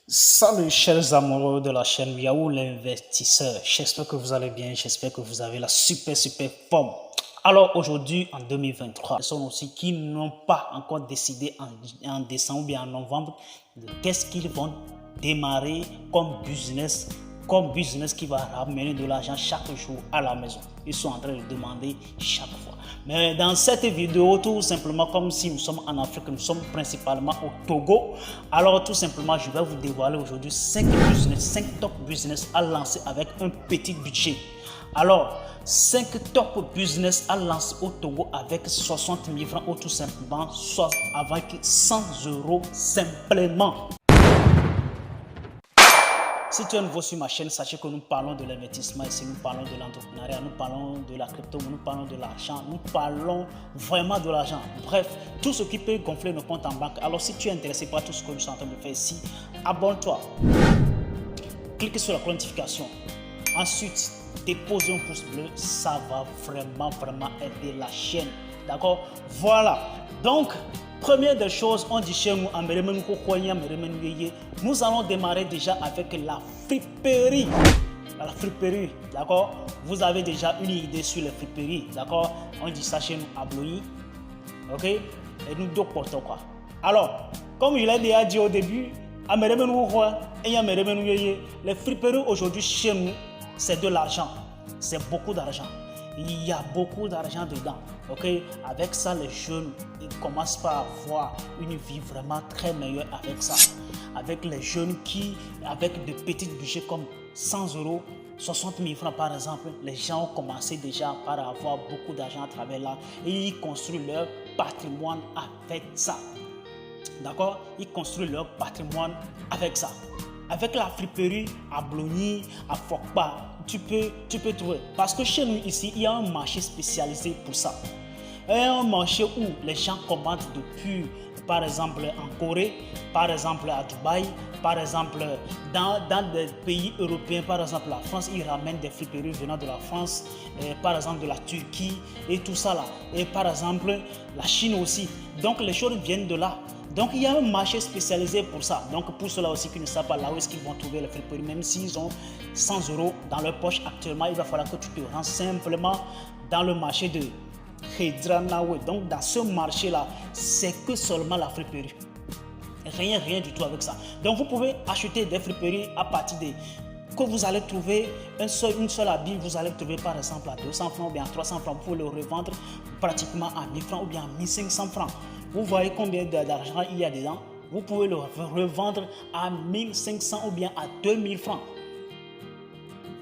Salut chers amoureux de la chaîne Yahoo l'investisseur, j'espère que vous allez bien, j'espère que vous avez la super forme. Alors aujourd'hui en 2023, il y a aussi qui n'ont pas encore décidé en décembre ou bien en novembre de qu'est-ce qu'ils vont démarrer comme business qui va ramener de l'argent chaque jour à la maison. Ils sont en train de demander chaque fois. Mais dans cette vidéo, tout simplement, comme si nous sommes en Afrique, nous sommes principalement au Togo. Alors tout simplement, je vais vous dévoiler aujourd'hui 5 top business à lancer avec un petit budget. Alors, 5 top business à lancer au Togo avec 60 000 francs ou tout simplement, soit avec 100 € simplement. Si tu es nouveau sur ma chaîne, sachez que nous parlons de l'investissement ici, nous parlons de l'entrepreneuriat, nous parlons de la crypto, nous parlons de l'argent, nous parlons vraiment de l'argent. Bref, tout ce qui peut gonfler nos comptes en banque. Alors si tu es intéressé par tout ce que nous sommes en train de faire ici, abonne-toi. Clique sur la notification. Ensuite, dépose un pouce bleu, ça va vraiment aider la chaîne. D'accord? Voilà. Donc, première des choses, on dit chez nous, nous allons démarrer déjà avec la friperie. La friperie, d'accord? Vous avez déjà une idée sur les friperies, d'accord? On dit ça chez nous à Bloyi, ok? Et nous deux portons quoi. Alors, comme je l'ai déjà dit au début, les friperies aujourd'hui chez nous, c'est de l'argent. C'est beaucoup d'argent. Il y a beaucoup d'argent dedans. Ok, avec ça, les jeunes ils commencent par avoir une vie vraiment très meilleure avec ça. Avec les jeunes qui, avec de petits budgets comme 100 €, 60 000 francs par exemple, les gens ont commencé déjà par avoir beaucoup d'argent à travers là et ils construisent leur patrimoine avec ça. D'accord? Ils construisent leur patrimoine avec ça. Avec la friperie à Blogny, à Fokpa, tu peux trouver. Parce que chez nous ici, il y a un marché spécialisé pour ça. Un marché où les gens commandent depuis, par exemple en Corée, par exemple à Dubaï, par exemple dans des pays européens, par exemple la France, ils ramènent des friperies venant de la France, par exemple de la Turquie et tout ça là. Et par exemple la Chine aussi. Donc les choses viennent de là. Donc il y a un marché spécialisé pour ça. Donc pour ceux-là aussi qui ne savent pas là où est-ce qu'ils vont trouver les friperies, même s'ils ont 100 € dans leur poche actuellement, il va falloir que tu te rends simplement dans le marché de Hedranawe. Donc dans ce marché-là, c'est que seulement la friperie. Rien du tout avec ça. Donc vous pouvez acheter des friperies à partir de que vous allez trouver une seule habit, vous allez trouver par exemple à 200 francs ou bien à 300 francs pour le revendre pratiquement à 1000 francs ou bien à 1500 francs. Vous voyez combien d'argent il y a dedans. Vous pouvez le revendre à 1500 ou bien à 2000 francs.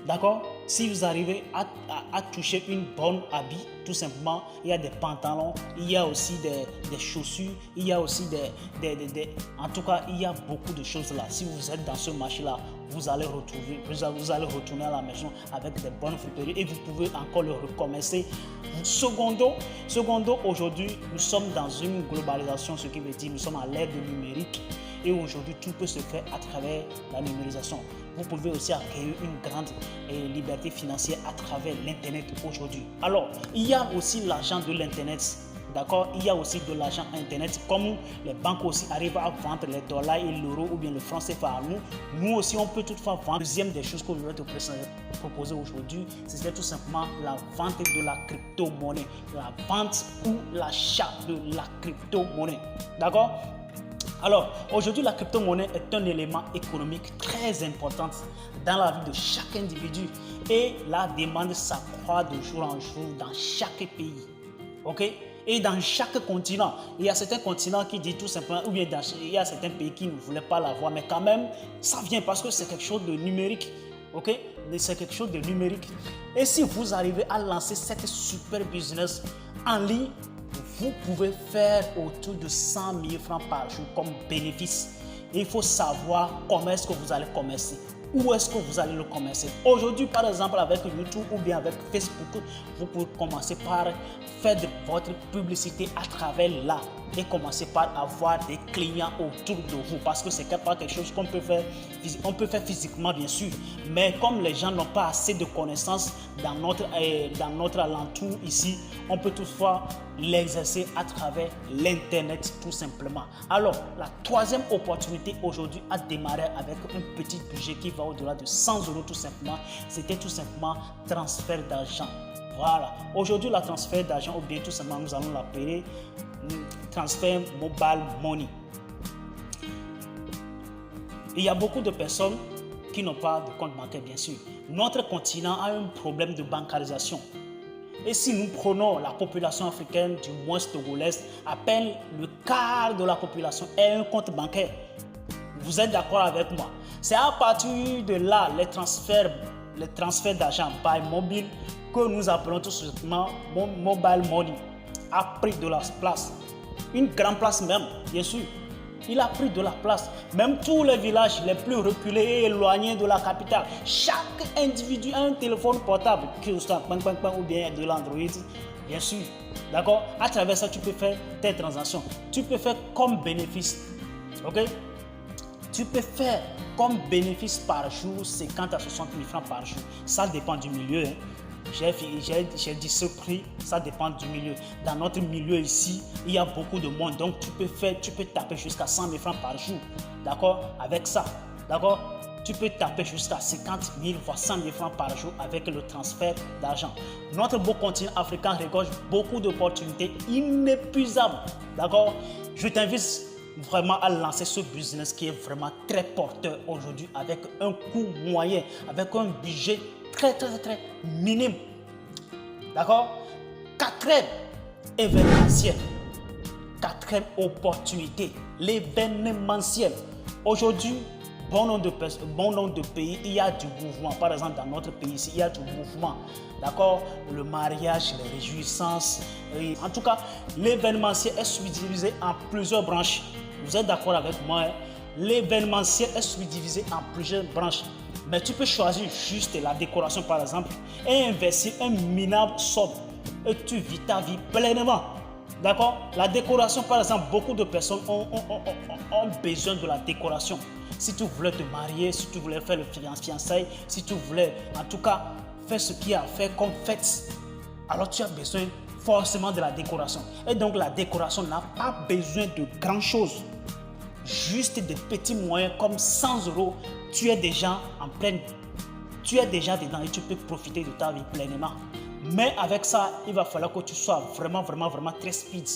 D'accord? Si vous arrivez à toucher une bonne habit, tout simplement, il y a des pantalons, il y a aussi des chaussures, il y a aussi en tout cas, il y a beaucoup de choses là. Si vous êtes dans ce marché-là, vous allez retourner à la maison avec des bonnes friperies et vous pouvez encore le recommencer. Secondo, aujourd'hui, nous sommes dans une globalisation, ce qui veut dire nous sommes à l'ère du numérique. Et aujourd'hui, tout peut se faire à travers la numérisation. Vous pouvez aussi acquérir une grande liberté financière à travers l'Internet aujourd'hui. Alors, il y a aussi l'argent de l'Internet. D'accord? Il y a aussi de l'argent Internet. Comme les banques aussi arrivent à vendre les dollars et l'euro ou bien le franc CFA à nous, nous aussi, on peut toutefois vendre. Deuxième des choses que je vais te proposer aujourd'hui, c'est tout simplement la vente de la crypto-monnaie. La vente ou l'achat de la crypto-monnaie. D'accord? Alors, aujourd'hui, la crypto-monnaie est un élément économique très important dans la vie de chaque individu et la demande s'accroît de jour en jour dans chaque pays. Ok? Et dans chaque continent, il y a certains continents qui disent tout simplement, ou bien il y a certains pays qui ne voulaient pas l'avoir, mais quand même, ça vient parce que c'est quelque chose de numérique. Ok? C'est quelque chose de numérique. Et si vous arrivez à lancer cette super business en ligne, vous pouvez faire autour de 100 000 francs par jour comme bénéfice. Et il faut savoir comment est-ce que vous allez commencer. Où est-ce que vous allez le commencer? Aujourd'hui, par exemple, avec YouTube ou bien avec Facebook, vous pouvez commencer par faire de votre publicité à travers là. et commencez par avoir des clients autour de vous, parce que c'est pas quelque chose qu'on peut faire, on peut faire physiquement bien sûr, mais comme les gens n'ont pas assez de connaissances dans notre alentour ici, on peut toutefois l'exercer à travers l'internet tout simplement. Alors la troisième opportunité aujourd'hui à démarrer avec un petit budget qui va au-delà de 100 € tout simplement, c'était tout simplement transfert d'argent. Voilà, aujourd'hui la transfert d'argent, ou bien tout simplement nous allons l'appeler transfert mobile money. Il y a beaucoup de personnes qui n'ont pas de compte bancaire bien sûr. Notre continent a un problème de bancarisation. Et si nous prenons la population africaine, du moins togolaise, à peine le quart de la population a un compte bancaire. Vous êtes d'accord avec moi? C'est à partir de là, les transferts d'argent par mobile que nous appelons tout simplement mobile money a pris de la place. Une grande place même, bien sûr. Il a pris de la place. Même tous les villages les plus reculés et éloignés de la capitale, chaque individu a un téléphone portable, que ce soit ou bien de l'Android, bien sûr. D'accord? À travers ça, tu peux faire tes transactions. Tu peux faire comme bénéfice. Ok? Tu peux faire comme bénéfice par jour 50 à 60 000 francs par jour. Ça dépend du milieu. Hein. J'ai dit ce prix, ça dépend du milieu. Dans notre milieu ici, il y a beaucoup de monde. Donc, tu peux taper jusqu'à 100 000 francs par jour. D'accord? Avec ça. D'accord? Tu peux taper jusqu'à 50 000 voire 100 000 francs par jour avec le transfert d'argent. Notre beau continent africain regorge beaucoup d'opportunités inépuisables. D'accord? Je t'invite vraiment à lancer ce business qui est vraiment très porteur aujourd'hui avec un coût moyen, avec un budget très minime. D'accord? Quatrième événementiel. Quatrième opportunité, l'événementiel. Aujourd'hui, bon nombre de pays, il y a du mouvement. Par exemple, dans notre pays ici, il y a du mouvement. D'accord? Le mariage, les réjouissances. En tout cas, l'événementiel est subdivisé en plusieurs branches. Vous êtes d'accord avec moi? Hein? L'événementiel est subdivisé en plusieurs branches. Mais tu peux choisir juste la décoration par exemple et investir un minable somme et tu vis ta vie pleinement. D'accord? La décoration par exemple, beaucoup de personnes ont besoin de la décoration. Si tu voulais te marier, si tu voulais faire le fiançailles, si tu voulais en tout cas faire ce qu'il y a à faire comme fête, alors tu as besoin forcément de la décoration. Et donc la décoration n'a pas besoin de grand chose. Juste des petits moyens comme 100 €, tu es déjà dedans et tu peux profiter de ta vie pleinement. Mais avec ça, il va falloir que tu sois vraiment très speed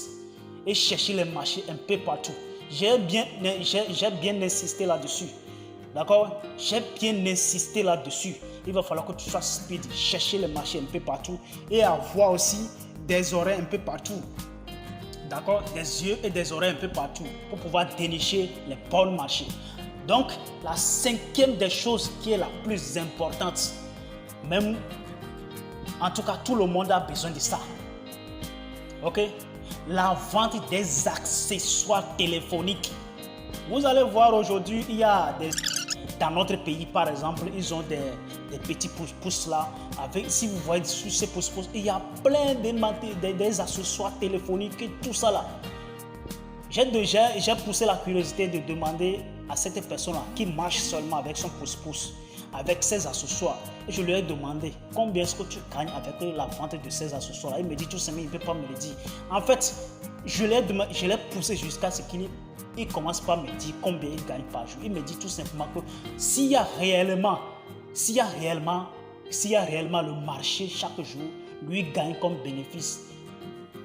et chercher les marchés un peu partout. J'ai bien insisté là-dessus. D'accord? J'ai bien insisté là-dessus. Il va falloir que tu sois speed, chercher les marchés un peu partout et avoir aussi des oreilles un peu partout. D'accord? Des yeux et des oreilles un peu partout pour pouvoir dénicher les bons marchés. Donc, la cinquième des choses qui est la plus importante, même en tout cas tout le monde a besoin de ça. Ok? La vente des accessoires téléphoniques. Vous allez voir aujourd'hui, il y a dans notre pays par exemple, ils ont des petits pouces là. Si vous voyez sur ces pouces, il y a plein des accessoires téléphoniques et tout ça là. J'ai poussé la curiosité de demander à cette personne-là qui marche seulement avec son pouce-pouce, avec ses accessoires. Et je lui ai demandé combien est-ce que tu gagnes avec la vente de ces accessoires-là. Il me dit tout simplement, il ne peut pas me le dire. En fait, je l'ai poussé jusqu'à ce qu'il commence par me dire combien il gagne par jour. Il me dit tout simplement que s'il y a réellement le marché chaque jour, lui gagne comme bénéfice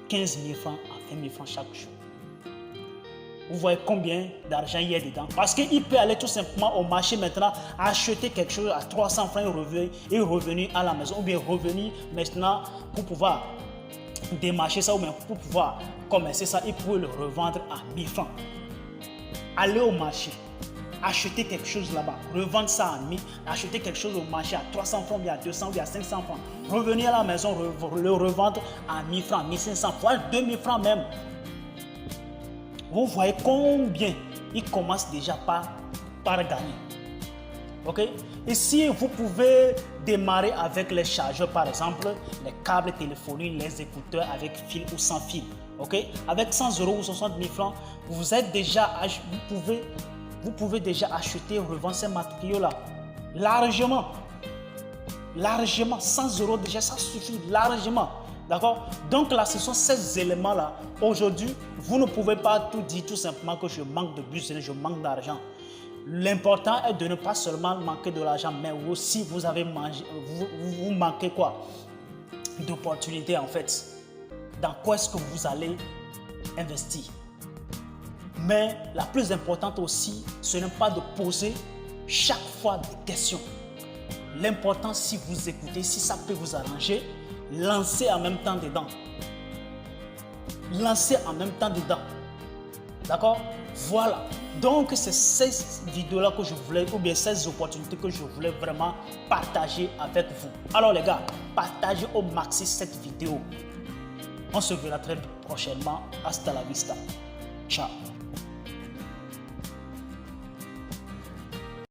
15 000 francs à 20 000 francs chaque jour. Vous voyez combien d'argent il y a dedans. Parce qu'il peut aller tout simplement au marché maintenant, acheter quelque chose à 300 francs et revenir à la maison. Ou bien revenir maintenant pour pouvoir démarcher ça ou bien pour pouvoir commercer ça. Il peut le revendre à 1000 francs. Aller au marché, acheter quelque chose là-bas, revendre ça à 1000, acheter quelque chose au marché à 300 francs, bien à 200, bien à 500 francs. Revenir à la maison, le revendre à 1000 francs, 1500 francs, 2000 francs même. Vous voyez combien il commence déjà par gagner. Ok? Et si vous pouvez démarrer avec les chargeurs, par exemple, les câbles téléphoniques, les écouteurs avec fil ou sans fil. Ok? Avec 100 euros ou 60 000 francs, vous pouvez déjà acheter et revendre ces matériaux-là. Largement. Largement. 100 euros déjà, ça suffit largement. D'accord? Donc là, ce sont ces éléments-là. Aujourd'hui, vous ne pouvez pas tout dire tout simplement que je manque de business, je manque d'argent. L'important est de ne pas seulement manquer de l'argent, mais aussi vous manquez quoi? D'opportunités en fait. Dans quoi est-ce que vous allez investir? Mais la plus importante aussi, ce n'est pas de poser chaque fois des questions. L'important, si vous écoutez, si ça peut vous arranger, lancez en même temps dedans. Lancez en même temps dedans. D'accord? Voilà. Donc, c'est ces vidéos-là que je voulais, ou bien ces opportunités que je voulais vraiment partager avec vous. Alors les gars, partagez au maxi cette vidéo. On se verra très prochainement. Hasta la vista. Ciao.